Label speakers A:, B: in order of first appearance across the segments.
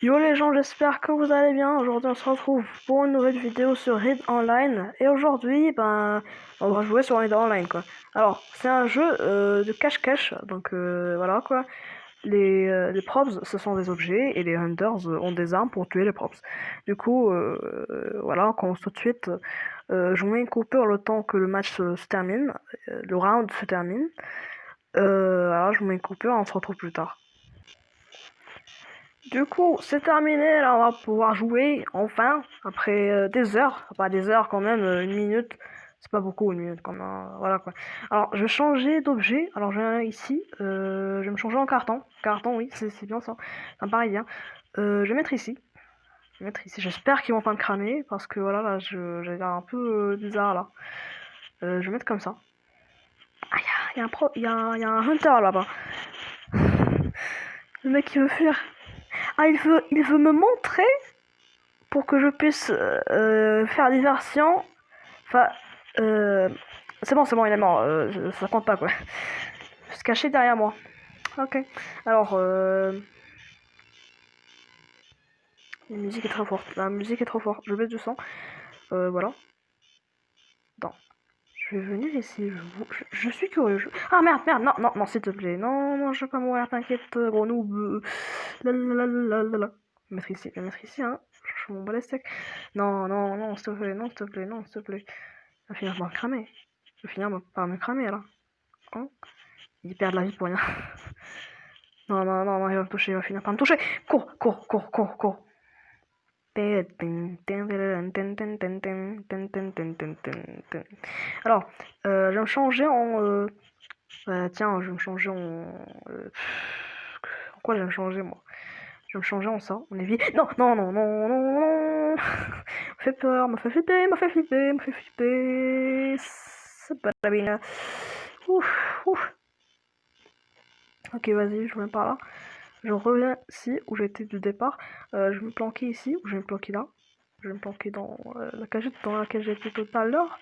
A: Yo les gens, j'espère que vous allez bien. Aujourd'hui on se retrouve pour une nouvelle vidéo sur Raid Online. Et aujourd'hui, on va jouer sur Raid Online quoi. Alors, c'est un jeu de cache-cache. Donc voilà quoi. Les props, ce sont des objets et les hunters ont des armes pour tuer les props. Du coup, voilà, on commence tout de suite. Je vous mets une coupure le temps que le match se termine, le round se termine. Alors je vous mets une coupure, on se retrouve plus tard. Du coup, c'est terminé, là on va pouvoir jouer, enfin, après des heures, pas des heures quand même, une minute, c'est pas beaucoup une minute quand même, voilà quoi. Alors, je vais changer d'objet, alors je vais ici, je vais me changer en carton oui, c'est bien ça, ça me paraît bien. Je vais mettre ici, j'espère qu'ils vont pas me cramer, parce que voilà, là, j'ai l'air un peu bizarre là. Je vais mettre comme ça. Ah, il y a un y a un hunter là-bas. Le mec il veut fuir. Ah, il veut me montrer pour que je puisse faire diversion. Enfin, euh, c'est bon, il est mort. Ça compte pas quoi. Se cacher derrière moi. Ok. Alors, la musique est très forte. La musique est trop forte. Je baisse du son. Voilà. Attends. Je vais venir ici. Je suis curieux. Ah merde, non, s'il te plaît. Non, je vais pas mourir. T'inquiète, gros noob. Lalalala. Je vais mettre ici, hein. Je m'en bats les steaks. Non, s'il te plaît, non, s'il te plaît, non, s'il te plaît. Il va finir par me cramer. Il va finir par me cramer là. Hein, il perd de la vie pour rien. Non, il va me toucher, il va finir par me toucher. Cours. Alors, je vais me changer en... tiens, je vais me changer en... en quoi je vais me changer moi? Je vais me changer en ça, on est vite. Non. Me fait peur, me fait flipper. C'est pas la bien. Ouf. Ok, vas-y, je viens par là. Je reviens ici où j'étais du départ. Je vais me planquer ici ou je vais me planquer là. Je vais me planquer dans la cagette dans laquelle j'étais tout à l'heure.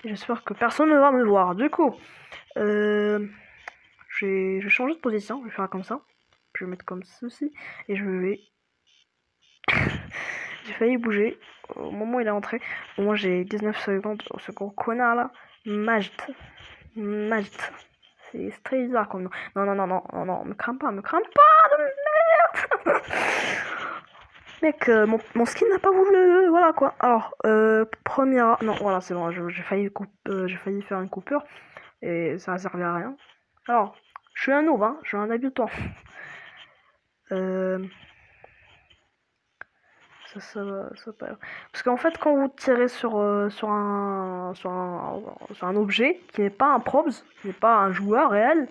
A: J'espère que personne ne va me voir. Du coup, je vais changer de position. Je vais faire comme ça. Je vais mettre comme ceci. Et je vais... J'ai failli bouger. Au moment où il est entré. Au moins j'ai 19 secondes. Ce gros connard là. Majd. C'est très bizarre comme nom. Non, me crame pas de merde. Mec, mon skin n'a pas voulu. Voilà quoi. Alors, première. Non, voilà, c'est bon. J'ai failli faire une coupure. Et ça a servi à rien. Alors, je suis un noob, hein. Je suis un habitant. Ça pas... Parce qu'en fait, quand vous tirez sur un objet qui n'est pas un probs, qui n'est pas un joueur réel,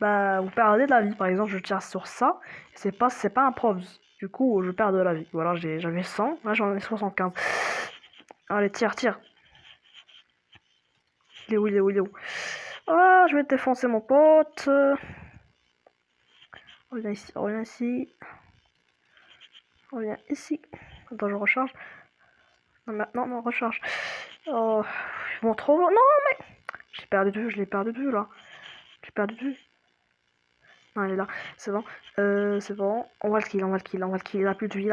A: bah vous perdez de la vie. Par exemple, je tire sur ça, c'est pas un probs. Du coup, je perds de la vie. Voilà, j'avais 100, là j'en ai 75. Allez, tire. Il est où? Ah, je vais te défoncer mon pote. Reviens ici. Attends, je recharge. Non, recharge. Oh, ils vont trop loin. Non, mais... je l'ai perdu de vue, là. J'ai perdu de vue. Non, il est là. C'est bon. C'est bon. On va le kill. Il a plus de vie.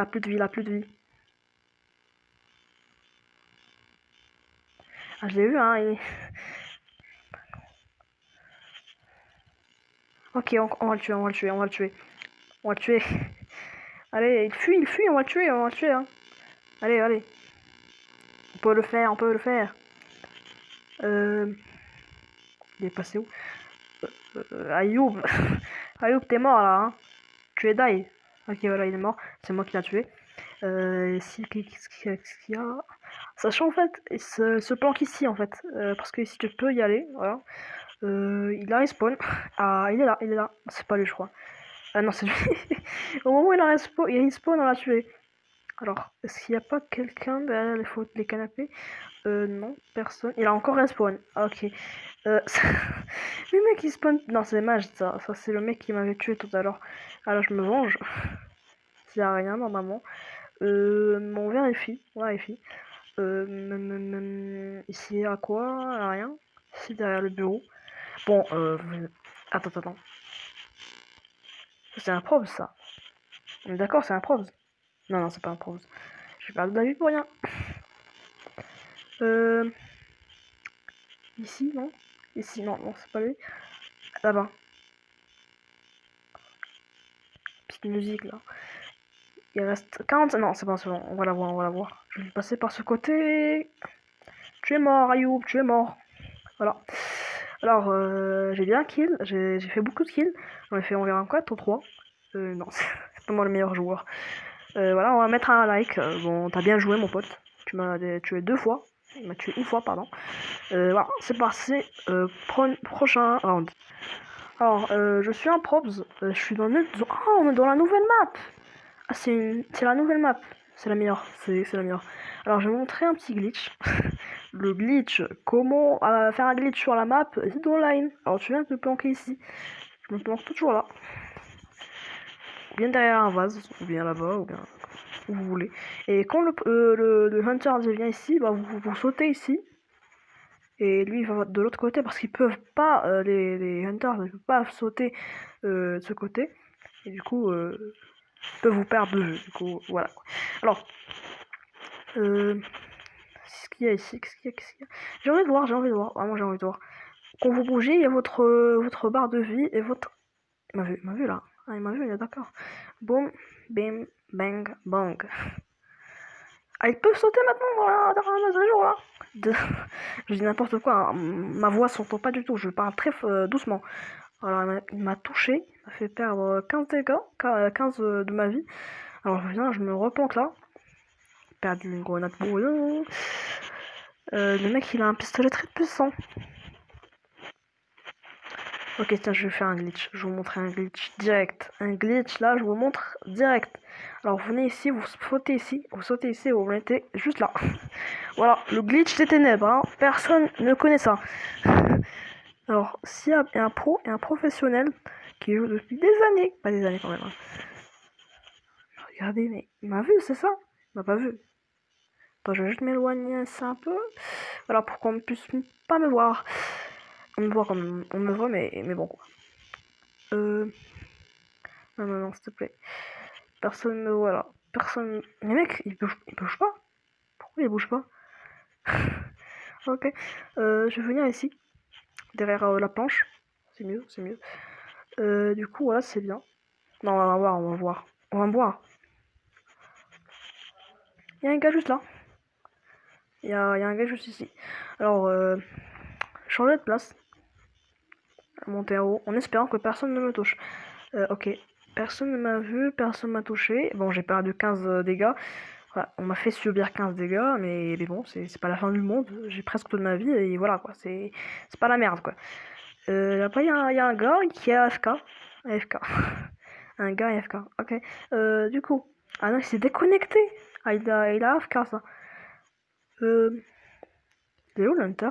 A: Ah, je l'ai vu, hein. Ok, on va le tuer. Allez, il fuit, on va le tuer, hein. Allez. On peut le faire. Il est passé où? Ayoub. Ayoub, t'es mort, là, hein. Tu es die. Ok, voilà, il est mort. C'est moi qui l'ai tué. Qu'est-ce qu'il y a? Sachant, en fait, il se planque ici, en fait. Parce que si tu peux y aller, voilà. Il a respawn. Ah, il est là. C'est pas lui, je crois. Ah non, c'est lui. Au moment où il respawn, on l'a tué. Alors, est-ce qu'il n'y a pas quelqu'un derrière les canapés? Non, personne. Il a encore respawn. Ah, ok. Le mec il spawn. Non, c'est mage ça. Ça, c'est le mec qui m'avait tué tout à l'heure. Alors, je me venge. S'il n'y a rien, normalement. On vérifie. Ici, à quoi? Rien. Ici, derrière le bureau. Bon, attends. C'est un probe, ça. On est d'accord, c'est un probe. Non, non, c'est pas un pause. J'ai perdu de la vie pour rien. Ici, non. Ici, non, non, c'est pas lui. Là-bas. Petite musique, là. Il reste 40... Non, c'est pas bon, on va la voir, on va la voir. Je vais passer par ce côté. Tu es mort, Ayoub, tu es mort. Voilà. Alors, j'ai bien kill, j'ai fait beaucoup de kills. J'en ai fait environ 4 ou 3. Non, c'est pas moi le meilleur joueur. Voilà, on va mettre un like. Bon, t'as bien joué, mon pote. Tu m'as tué 2 fois. Il m'a tué une fois, pardon. Voilà, c'est parti. Prochain round. Alors, je suis un probs. Je suis dans le... Oh, on est dans la nouvelle map. Ah, c'est la nouvelle map. C'est la meilleure. C'est la meilleure. Alors, je vais montrer un petit glitch. Le glitch. Comment faire un glitch sur la map Online. Alors, tu viens de te planquer ici. Je me planque toujours là. Ou bien derrière un vase. Ou bien là-bas. Ou bien où vous voulez. Et quand le hunter vient ici, bah, vous sautez ici. Et lui, il va de l'autre côté parce qu'ils peuvent pas, les hunters ne peuvent pas sauter de ce côté. Et du coup, ils peuvent vous perdre de vue. Du coup, voilà. Alors, qu'est-ce qu'il y a ici? Qu'est-ce qu'il y a? J'ai envie de voir, Vraiment, j'ai envie de voir. Quand vous bougez, il y a votre barre de vie et votre... Il m'a vu là. Ah, il m'a vu, il est d'accord. Boum, bim, bang, bang. Ah, ils peuvent sauter maintenant dans la mise à jour là. Je dis n'importe quoi, hein. Ma voix s'entend pas du tout, je parle très doucement. Alors il m'a touché, il m'a fait perdre 15 dégâts, 15 de ma vie. Alors je me replante là. Perdu une grenade brouillon. Le mec il a un pistolet très puissant. Ok, tiens, je vais faire un glitch. Je vais vous montrer un glitch direct. Un glitch là, je vous montre direct. Alors vous venez ici, vous sautez ici, vous mettez juste là. Voilà, le glitch des ténèbres, hein. Personne ne connaît ça. Alors, s'il y a un pro et un professionnel qui joue depuis des années, pas des années quand même, hein. Regardez, mais il m'a vu, c'est ça? Il m'a pas vu. Attends, je vais juste m'éloigner un peu. Voilà, pour qu'on ne puisse pas me voir. On me voit comme on me voit, mais bon quoi. Non, non, non, s'il te plaît. Personne ne voit là. Personne. Les mecs, ils bougent pas. Pourquoi ils bougent pas? Ok. Je vais venir ici. Derrière la planche. C'est mieux, c'est mieux. Du coup, voilà, c'est bien. Non, on va voir, on va voir. On va me voir. Il y a un gars juste là. Il y a un gars juste ici. Alors, changer de place. Monter en haut, en espérant que personne ne me touche. Ok. Personne ne m'a vu, personne m'a touché. Bon, j'ai perdu 15 dégâts. Voilà, on m'a fait subir 15 dégâts, mais bon, c'est pas la fin du monde. J'ai presque toute ma vie et voilà quoi. C'est pas la merde quoi. Après, il y a un gars qui est AFK. AFK. Un gars AFK. Ok. Du coup. Ah non, il s'est déconnecté. Ah, il a AFK ça. Il est où l'hunter?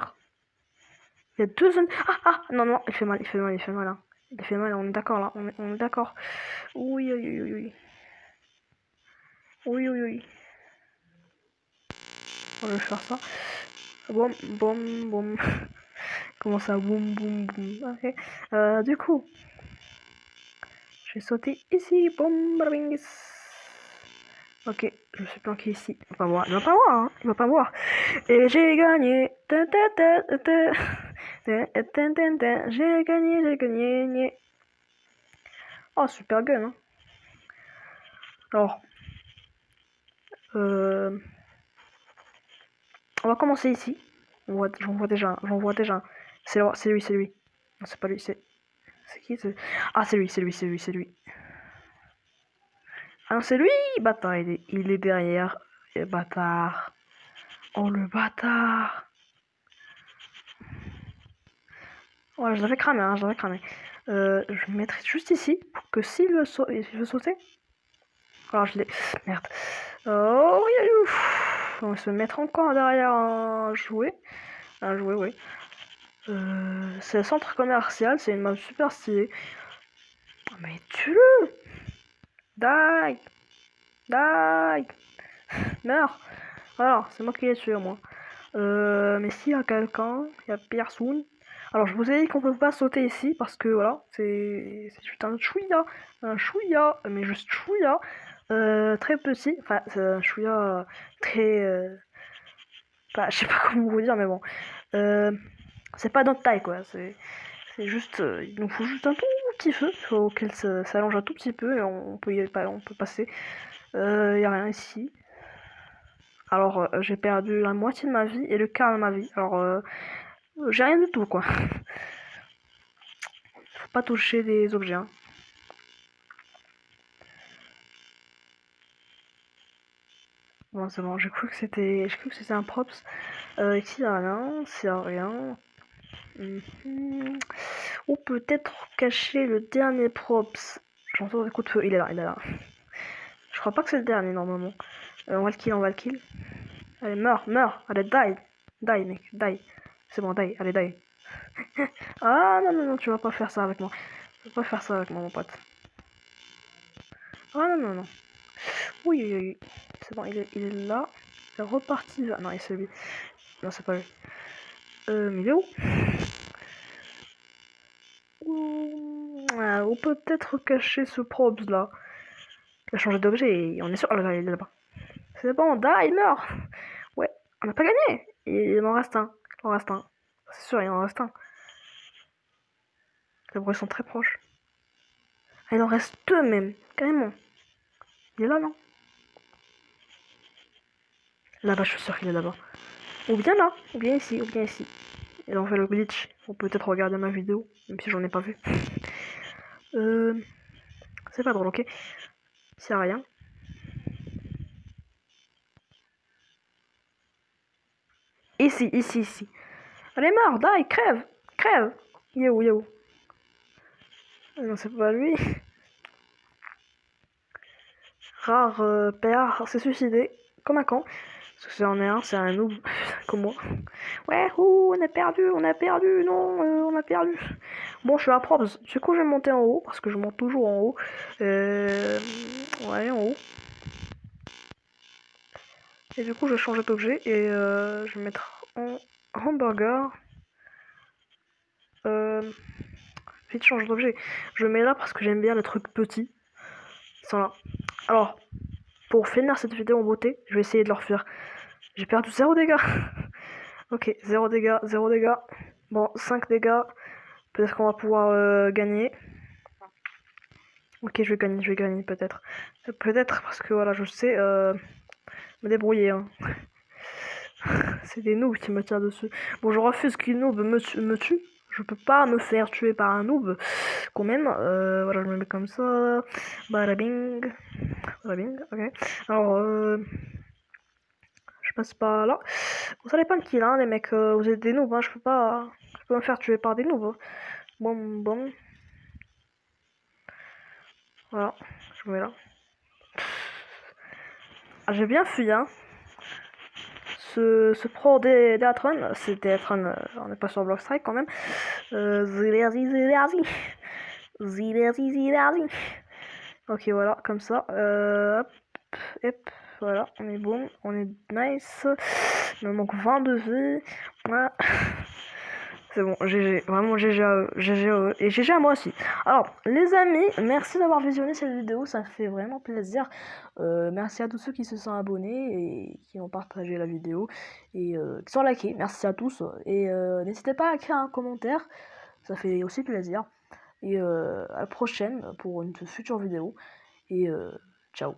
A: Il y a deux zones. Ah, non, non, il fait mal, hein. Il fait mal, on est d'accord là, on est d'accord. Oui, oui, oui, oui. Oui, oui, oui. On va faire ça. Boum, boum, boum. Comment ça, boum, boum, boum. Ok. Du coup, je vais sauter ici. Boum, bing. Ok, je me suis planqué ici. Il va pas voir, il va pas voir, hein. Il va pas voir. Et j'ai gagné. J'ai gagné. Oh, super gun, hein. Alors, on va commencer ici. J'en vois déjà. C'est lui. Non, c'est pas lui, c'est qui? Ah, c'est lui. Ah non, c'est lui, bâtard, il est derrière. Et bâtard. Oh, le bâtard. Voilà, je l'avais cramé, hein, je me mettrai juste ici pour que s'il veut, sauter. Alors, je l'ai. Merde. Oh, on va se mettre encore derrière un jouet. Oui. C'est le centre commercial, c'est une map super stylée. Oh, mais tue-le! Die! Meurs! Voilà, c'est moi qui l'ai tué, moi. Mais s'il y a quelqu'un, il y a personne. Alors, je vous ai dit qu'on peut pas sauter ici parce que voilà, c'est juste un chouïa, mais juste chouïa. très petit, enfin, chouïa très... je sais pas comment vous dire, mais bon. C'est pas notre taille, quoi. C'est juste... il nous faut juste un tout petit feu, il faut qu'elle s'allonge un tout petit peu, et on peut passer. Y a rien ici. Alors, j'ai perdu la moitié de ma vie et le quart de ma vie. Alors, j'ai rien du tout, quoi. Faut pas toucher les objets, hein. Bon, c'est bon, j'ai cru que c'était un props. Ici, y a rien, s'il y a rien. Ou peut-être cacher le dernier props. J'entends des coups de feu, il est là, il est là. Je crois pas que c'est le dernier, normalement. On va le kill, on va le kill. Allez, meurs, meurs. Allez, die. Die, mec, die. C'est bon, die, allez, die. Ah, non, non, non, tu vas pas faire ça avec moi. Tu vas pas faire ça avec moi, mon pote. Ah, non, non, non. Oui, oui, oui. C'est bon, il est là. Il est reparti. Ah, non, c'est lui. Non, c'est pas lui. Mais il est où? Ou peut-être cacher ce probs là. Il a changé d'objet et on est sûr. Oh là là, il est là-bas. C'est bon, da, il meurt. Ouais, on n'a pas gagné. Il en reste un. Il en reste un. C'est sûr, il en reste un. Les bruits sont très proches. Ah, il en reste deux même, carrément. Il est là, non? Là-bas, je suis sûr qu'il est là-bas. Ou bien là, ou bien ici, ou bien ici. Et on fait le glitch. Ou peut-être regarder ma vidéo, même si j'en ai pas vu. C'est pas drôle, ok? C'est rien. Ici, ici, ici. Allez, meurs, die, crève, crève. Yo, yo. Non, c'est pas lui. Rare PA s'est suicidé, comme un con. Parce que c'en est un, c'est un noob, comme moi. Ouais, ouh, on a perdu, non, on a perdu. Bon, je suis à props. Du coup, je vais monter en haut, parce que je monte toujours en haut. Ouais, en haut. Et du coup, je vais changer d'objet et je vais mettre en hamburger. Vite, change d'objet. Je mets là parce que j'aime bien les trucs petits. Ils sont là. Alors, pour finir cette vidéo en beauté, je vais essayer de leur faire. J'ai perdu 0 dégâts. Ok, 0 dégâts, 0 dégâts. Bon, 5 dégâts. Peut-être qu'on va pouvoir gagner. Ok, je vais gagner peut-être. Peut-être parce que voilà, je sais me débrouiller. Hein. C'est des noobs qui me tirent dessus. Bon, je refuse qu'une noob me tue. Je peux pas me faire tuer par un noob quand même. Voilà, je me mets comme ça. Bada bing. Bada bing, ok. Alors, je passe par là. Vous allez pas me kill, hein, les mecs. Vous êtes des noobs, hein. Je peux pas me faire tuer par des noobs. Hein. Bon, bon. Voilà, je me mets là. Ah, j'ai bien fui, hein. Ce pro Deatron, c'est Deatron, on n'est pas sur Blockstrike quand même. Zilerzi. Ok, voilà, comme ça. Hop, voilà, on est bon, on est nice. Il me manque 22 vies. Voilà. C'est bon, GG, vraiment GG à eux, GG à eux, et GG à moi aussi. Alors, les amis, merci d'avoir visionné cette vidéo, ça me fait vraiment plaisir. Merci à tous ceux qui se sont abonnés et qui ont partagé la vidéo et qui sont likés. Merci à tous. Et n'hésitez pas à écrire un commentaire, ça fait aussi plaisir. Et à la prochaine pour une future vidéo. Et ciao.